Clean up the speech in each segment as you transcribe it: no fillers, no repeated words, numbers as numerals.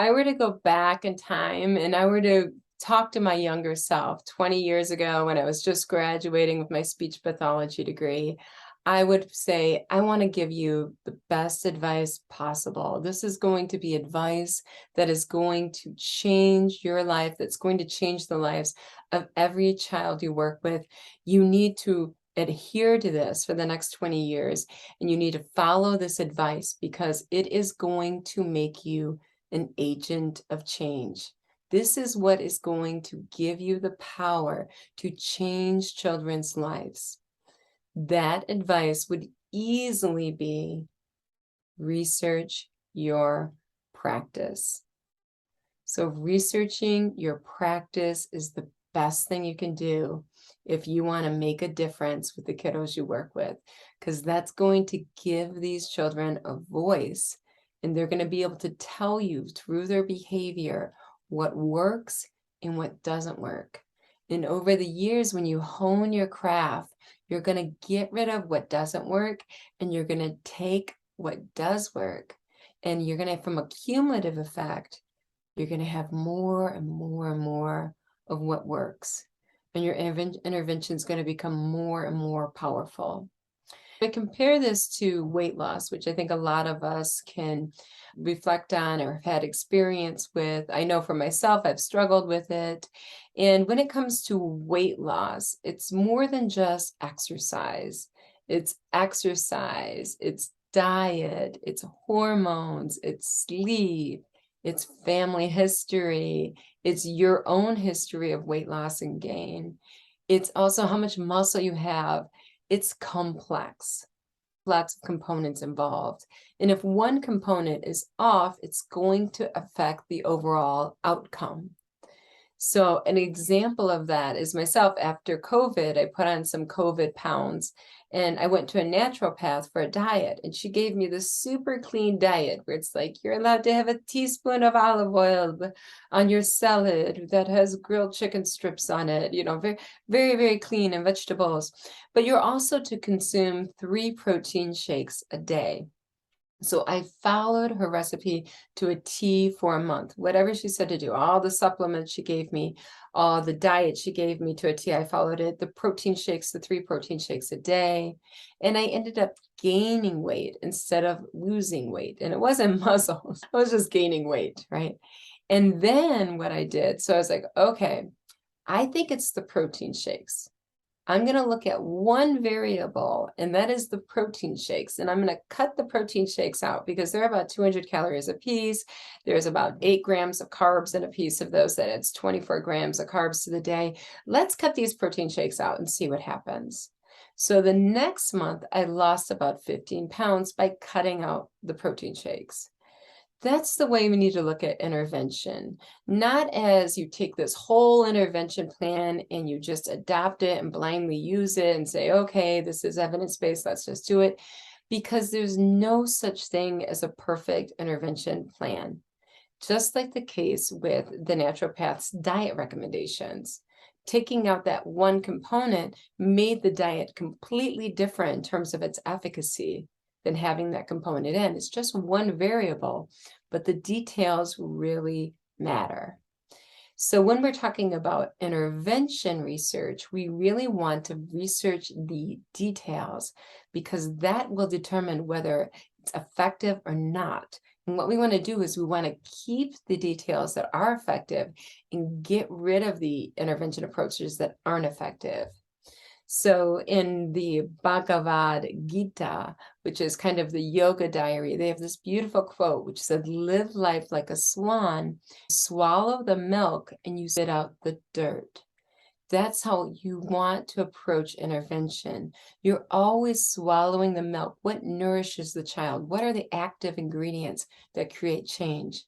I were to go back in time and I were to talk to my younger self 20 years ago when I was just graduating with my speech pathology degree, I would say, I want to give you the best advice possible. This is going to be advice that is going to change your life, that's going to change the lives of every child you work with. You need to adhere to this for the next 20 years, and you need to follow this advice because it is going to make you an agent of change. This is what is going to give you the power to change children's lives. That advice would easily be research your practice. So researching your practice is the best thing you can do if you want to make a difference with the kiddos you work with, because that's going to give these children a voice, and they're going to be able to tell you through their behavior what works and what doesn't work. And over the years, when you hone your craft, you're going to get rid of what doesn't work, and you're going to take what does work. And you're going to, from a cumulative effect, you're going to have more and more and more of what works. And your intervention is going to become more and more powerful. I compare this to weight loss, which I think a lot of us can reflect on or have had experience with. I know for myself, I've struggled with it. And when it comes to weight loss, it's more than just exercise. It's exercise, it's diet, it's hormones, it's sleep, it's family history, it's your own history of weight loss and gain. It's also how much muscle you have. It's complex, lots of components involved. And if one component is off, it's going to affect the overall outcome. So an example of that is myself. After COVID, I put on some COVID pounds and I went to a naturopath for a diet, and she gave me this super clean diet where it's like, you're allowed to have a teaspoon of olive oil on your salad that has grilled chicken strips on it, you know, very, very, very clean, and vegetables. But you're also to consume 3 protein shakes a day. So I followed her recipe to a T for a month, whatever she said to do, all the supplements she gave me, all the diet she gave me to a T, I followed it, the protein shakes, the 3 protein shakes a day. And I ended up gaining weight instead of losing weight. And it wasn't muscle, I was just gaining weight, right? And then what I did, so I was like, okay, I think it's the protein shakes. I'm going to look at one variable, and that is the protein shakes. And I'm going to cut the protein shakes out because they're about 200 calories a piece. There's about 8 grams of carbs in a piece of those. That adds 24 grams of carbs to the day. Let's cut these protein shakes out and see what happens. So the next month, I lost about 15 pounds by cutting out the protein shakes. That's the way we need to look at intervention, not as you take this whole intervention plan and you just adopt it and blindly use it and say, okay, this is evidence-based, let's just do it, because there's no such thing as a perfect intervention plan. Just like the case with the naturopath's diet recommendations. Taking out that one component made the diet completely different in terms of its efficacy than having that component in. It's just one variable, but the details really matter. So when we're talking about intervention research, we really want to research the details because that will determine whether it's effective or not. And what we want to do is we want to keep the details that are effective and get rid of the intervention approaches that aren't effective. So in the Bhagavad Gita, which is kind of the yoga diary, they have this beautiful quote which said, live life like a swan, swallow the milk and you spit out the dirt. That's how you want to approach intervention. You're always swallowing the milk. What nourishes the child? What are the active ingredients that create change?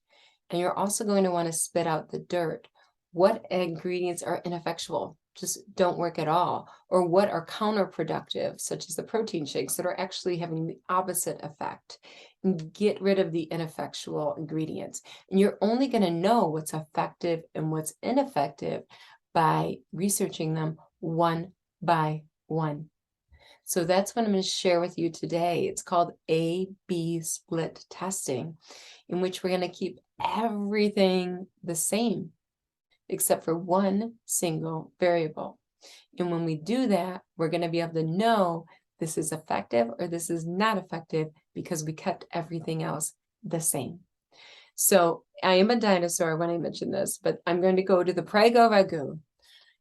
And you're also going to want to spit out the dirt. What ingredients are ineffectual, just don't work at all, or what are counterproductive, such as the protein shakes that are actually having the opposite effect? And get rid of the ineffectual ingredients. And you're only going to know what's effective and what's ineffective by researching them one by one. So that's what I'm going to share with you today. It's called A-B split testing, in which we're going to keep everything the same, except for one single variable. And when we do that, we're going to be able to know this is effective or this is not effective because we kept everything else the same. So I am a dinosaur when I mention this, but I'm going to go to the Prego ragu.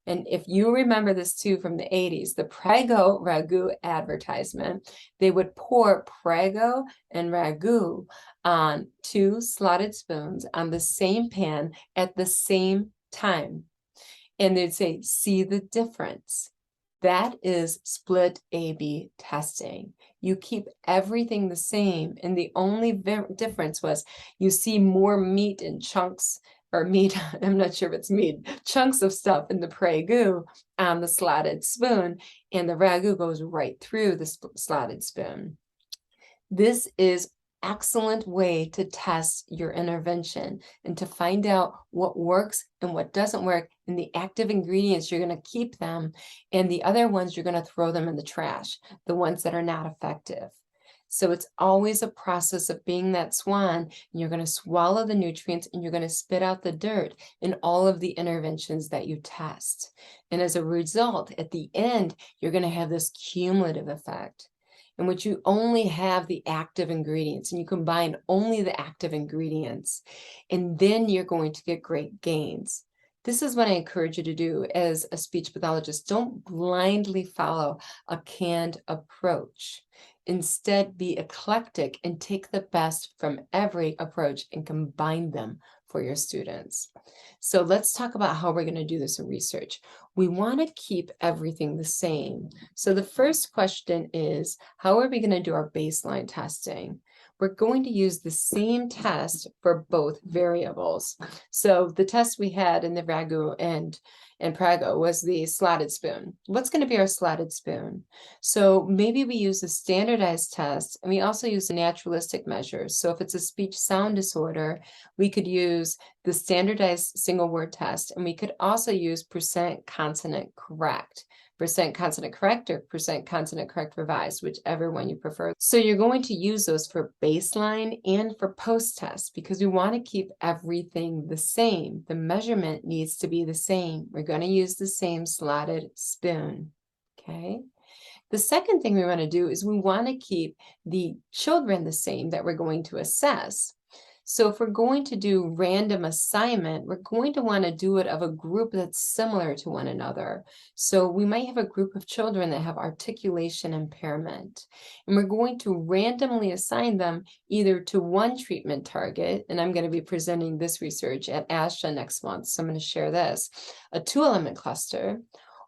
And if you remember this too from the 80s, the Prego ragu advertisement, they would pour Prego and ragu on 2 slotted spoons on the same pan at the same time. And they'd say, see the difference. That is split A/B testing. You keep everything the same, and the only difference was you see more meat in chunks, or meat, I'm not sure if it's meat, chunks of stuff in the Prego on the slotted spoon, and the ragu goes right through the slotted spoon. This is excellent way to test your intervention and to find out what works and what doesn't work. And the active ingredients, you're going to keep them, and the other ones, you're going to throw them in the trash, the ones that are not effective. So it's always a process of being that swan, and you're going to swallow the nutrients and you're going to spit out the dirt in all of the interventions that you test. And as a result, at the end, you're going to have this cumulative effect in which you only have the active ingredients and you combine only the active ingredients, and then you're going to get great gains. This is what I encourage you to do as a speech pathologist. Don't blindly follow a canned approach. Instead, be eclectic and take the best from every approach and combine them for your students. So let's talk about how we're going to do this in research. We want to keep everything the same. So the first question is, how are we going to do our baseline testing? We're going to use the same test for both variables. So the test we had in the ragu and Prego was the slotted spoon. What's going to be our slotted spoon? So maybe we use a standardized test, and we also use the naturalistic measures. So if it's a speech sound disorder, we could use the standardized single word test, and we could also use percent consonant correct or percent consonant correct revised, whichever one you prefer. So you're going to use those for baseline and for post-test because we want to keep everything the same. The measurement needs to be the same. We're going to use the same slotted spoon, okay? The second thing we want to do is we want to keep the children the same that we're going to assess. So if we're going to do random assignment, we're going to want to do it of a group that's similar to one another. So we might have a group of children that have articulation impairment, and we're going to randomly assign them either to one treatment target, and I'm going to be presenting this research at ASHA next month, so I'm going to share this, a 2-element cluster,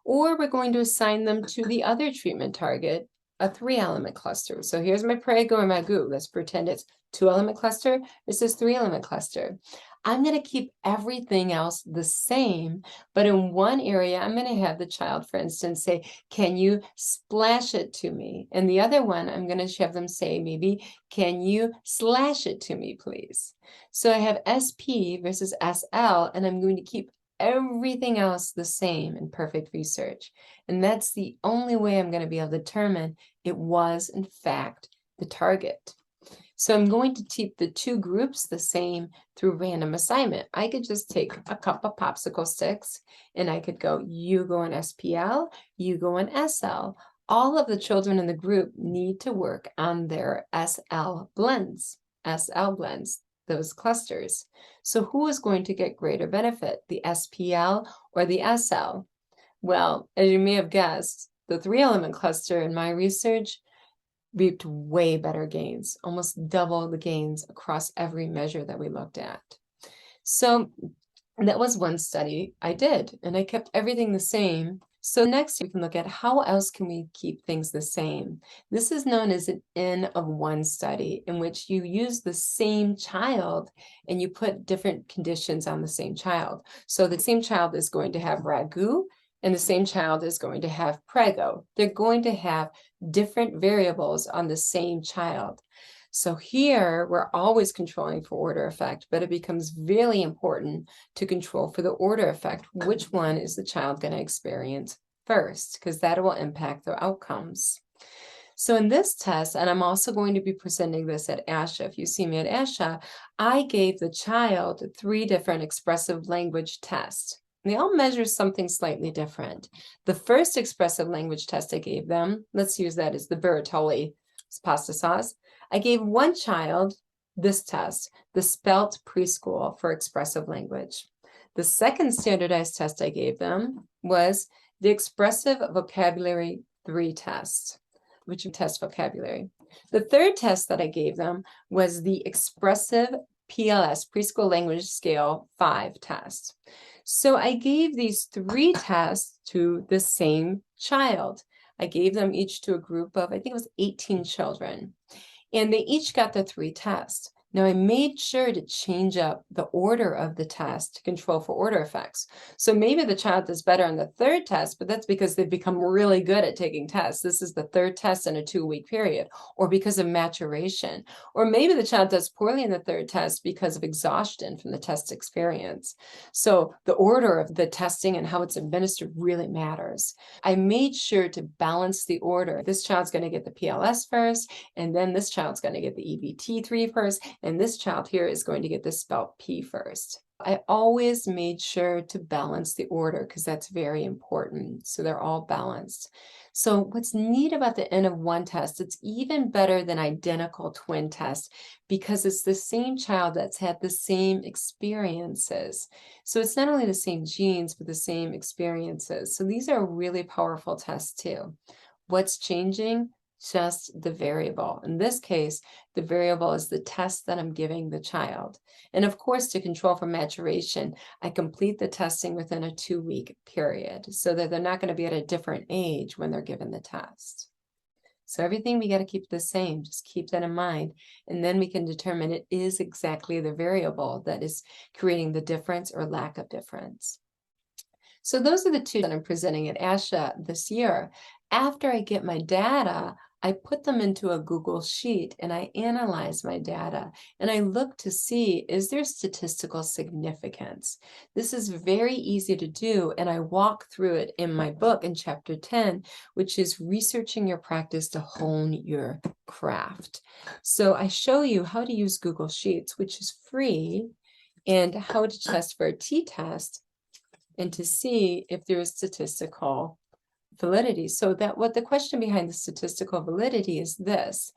or we're going to assign them to the other treatment target, a 3-element cluster. So here's my Prego and ragu. Let's pretend it's 2-element cluster. This is 3-element cluster. I'm going to keep everything else the same, but in one area, I'm going to have the child, for instance, say, can you splash it to me? And the other one, I'm going to have them say, maybe, can you slash it to me, please? So I have SP versus SL, and I'm going to keep everything else the same in perfect research. And that's the only way I'm going to be able to determine it was, in fact, the target. So I'm going to keep the two groups the same through random assignment. I could just take a couple of popsicle sticks and I could go, you go in SPL, you go in SL. All of the children in the group need to work on their SL blends, those clusters. So who is going to get greater benefit, the SPL or the SL? Well, as you may have guessed, the 3-element cluster in my research reaped way better gains, almost double the gains across every measure that we looked at. So that was one study I did, and I kept everything the same. So next we can look at how else can we keep things the same. This is known as an N of 1 study, in which you use the same child and you put different conditions on the same child. So the same child is going to have ragu, and the same child is going to have Prego. They're going to have different variables on the same child. So here we're always controlling for order effect, but it becomes really important to control for the order effect. Which one is the child going to experience first? Because that will impact their outcomes. So in this test, and I'm also going to be presenting this at ASHA, if you see me at ASHA, I gave the child 3 different expressive language tests. They all measure something slightly different. The first expressive language test I gave them, let's use that as the Bertolli pasta sauce. I gave one child this test, the Spelt Preschool for expressive language. The second standardized test I gave them was the Expressive Vocabulary 3 test, which test vocabulary. The third test that I gave them was the Expressive PLS, Preschool Language Scale 5 test. So I gave these 3 tests to the same child. I gave them each to a group of, I think it was 18 children, and they each got the 3 tests. Now I made sure to change up the order of the test to control for order effects. So maybe the child does better on the 3rd test, but that's because they've become really good at taking tests. This is the 3rd test in a 2-week period, or because of maturation. Or maybe the child does poorly in the 3rd test because of exhaustion from the test experience. So the order of the testing and how it's administered really matters. I made sure to balance the order. This child's going to get the PLS first, and then this child's going to get the EBT3 first, and this child here is going to get the Spelt P first. I always made sure to balance the order because that's very important. So they're all balanced. So what's neat about the N of 1 test, it's even better than identical twin tests because it's the same child that's had the same experiences. So it's not only the same genes, but the same experiences. So these are really powerful tests too. What's changing? Just the variable. In this case, the variable is the test that I'm giving the child. And of course, to control for maturation, I complete the testing within a 2-week period so that they're not going to be at a different age when they're given the test. So everything we got to keep the same. Just keep that in mind. And then we can determine it is exactly the variable that is creating the difference or lack of difference. So those are the 2 that I'm presenting at ASHA this year. After I get my data, I put them into a Google Sheet and I analyze my data and I look to see, is there statistical significance? This is very easy to do, and I walk through it in my book in chapter 10, which is researching your practice to hone your craft. So I show you how to use Google Sheets, which is free, and how to test for a t-test and to see if there is statistical validity. So that what the question behind the statistical validity is this: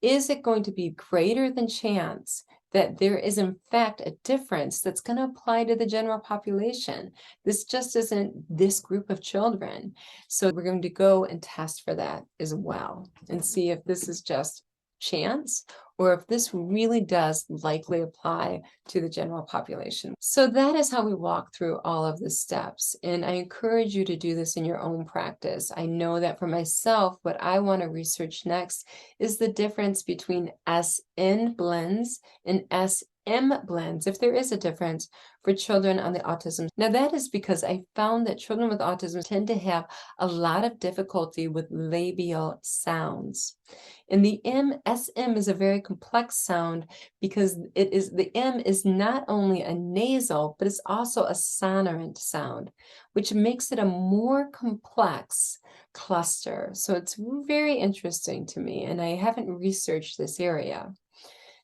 is it going to be greater than chance that there is in fact a difference that's going to apply to the general population? This just isn't this group of children. So we're going to go and test for that as well and see if this is just chance or if this really does likely apply to the general population. So that is how we walk through all of the steps. And I encourage you to do this in your own practice. I know that for myself, what I want to research next is the difference between SN blends and SM blends, if there is a difference, for children on the autism. Now that is because I found that children with autism tend to have a lot of difficulty with labial sounds. And the SM is a very complex sound because the M is not only a nasal, but it's also a sonorant sound, which makes it a more complex cluster. So it's very interesting to me, and I haven't researched this area.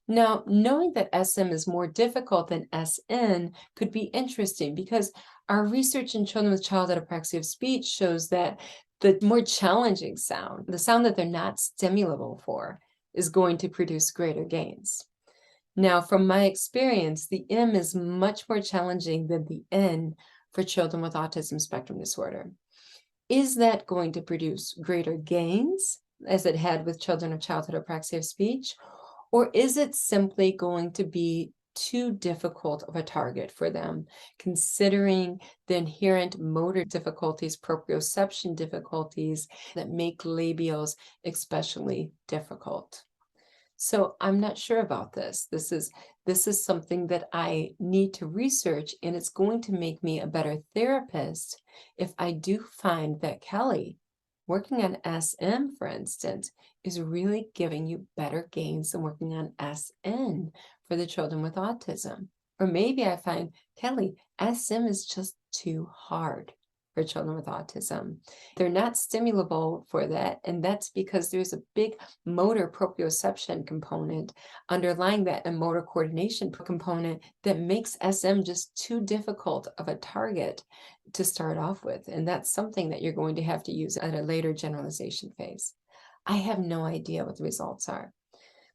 Now, knowing that SM is more difficult than SN could be interesting because our research in children with childhood apraxia of speech shows that the more challenging sound, the sound that they're not stimulable for, is going to produce greater gains. Now, from my experience, the M is much more challenging than the N for children with autism spectrum disorder. Is that going to produce greater gains, as it had with children of childhood apraxia of speech? Or is it simply going to be too difficult of a target for them, considering the inherent motor difficulties, proprioception difficulties that make labials especially difficult? So I'm not sure about this. This is something that I need to research, and it's going to make me a better therapist if I do find that Kelly, working on SM, for instance, is really giving you better gains than working on SN for the children with autism. Or maybe I find, Kelly, SM is just too hard for children with autism. They're not stimulable for that, and that's because there's a big motor proprioception component underlying that, and motor coordination component that makes SM just too difficult of a target to start off with, and that's something that you're going to have to use at a later generalization phase. I have no idea what the results are,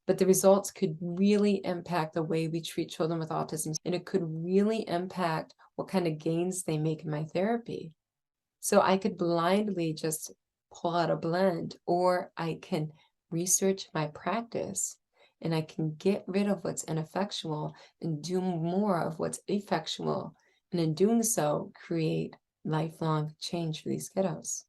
but the results could really impact the way we treat children with autism, and it could really impact what kind of gains they make in my therapy. So I could blindly just pull out a blend, or I can research my practice and I can get rid of what's ineffectual and do more of what's effectual. And in doing so, create lifelong change for these kiddos.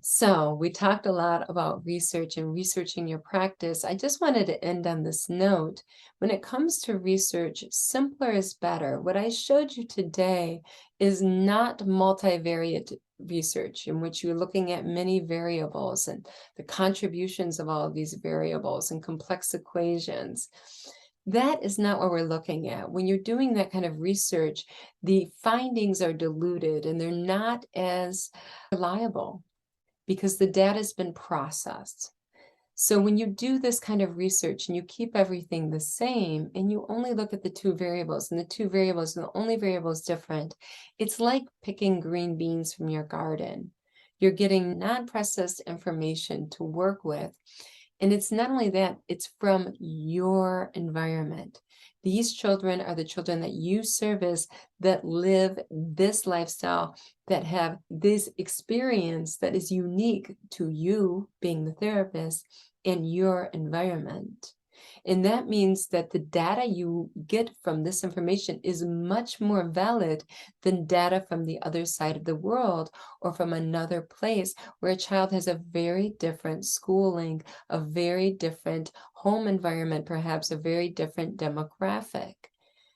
So we talked a lot about research and researching your practice. I just wanted to end on this note. When it comes to research, simpler is better. What I showed you today is not multivariate research in which you're looking at many variables and the contributions of all of these variables and complex equations. That is not what we're looking at. When you're doing that kind of research, the findings are diluted and they're not as reliable, because the data has been processed. So when you do this kind of research and you keep everything the same and you only look at the two variables, and the two variables are the only variables different, it's like picking green beans from your garden. You're getting non-processed information to work with. And it's not only that, it's from your environment. These children are the children that you service, that live this lifestyle, that have this experience that is unique to you being the therapist and your environment. And that means that the data you get from this information is much more valid than data from the other side of the world or from another place where a child has a very different schooling, a very different home environment, perhaps a very different demographic.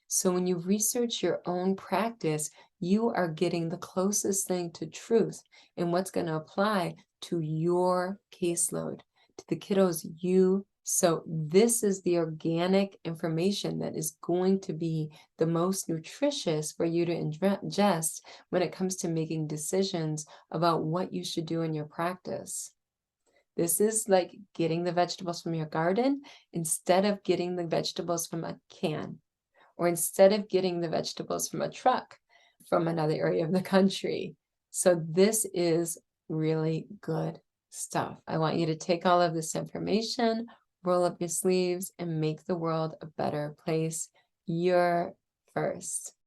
So when you research your own practice, you are getting the closest thing to truth and what's going to apply to your caseload, to the kiddos you. So this is the organic information that is going to be the most nutritious for you to ingest when it comes to making decisions about what you should do in your practice. This is like getting the vegetables from your garden instead of getting the vegetables from a can, or instead of getting the vegetables from a truck from another area of the country. So this is really good stuff. I want you to take all of this information, roll up your sleeves, and make the world a better place. You're first.